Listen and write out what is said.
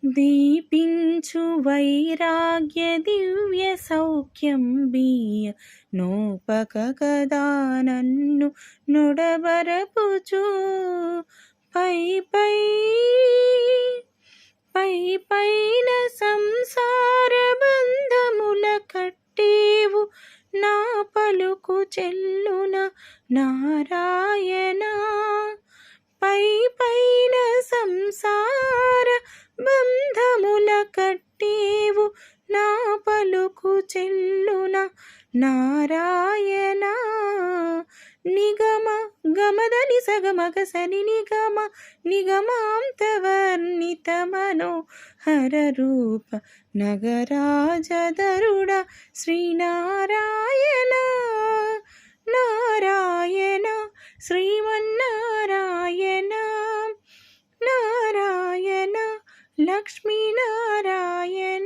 దీపించు వైరాగ్య దివ్య సౌఖ్యం బియ్య నోపక కదా నన్ను నొడబరపుచు పై పై పై పైన సంసార బంధముల కట్టేవు నా పలుకు చెల్లున నారాయణ పై పైన సంసార బంధముల కట్టేవు నా పలుకు చెల్లున నారాయణ నిగమ గమదని సగమగ సని నిగమ నిగమాంతవర్ణిత మనోహర రూప నగరాజధరుడ శ్రీనారాయణ నారాయణ శ్రీమన్నారాయణ నారాయణ లక్ష్మీనారాయణ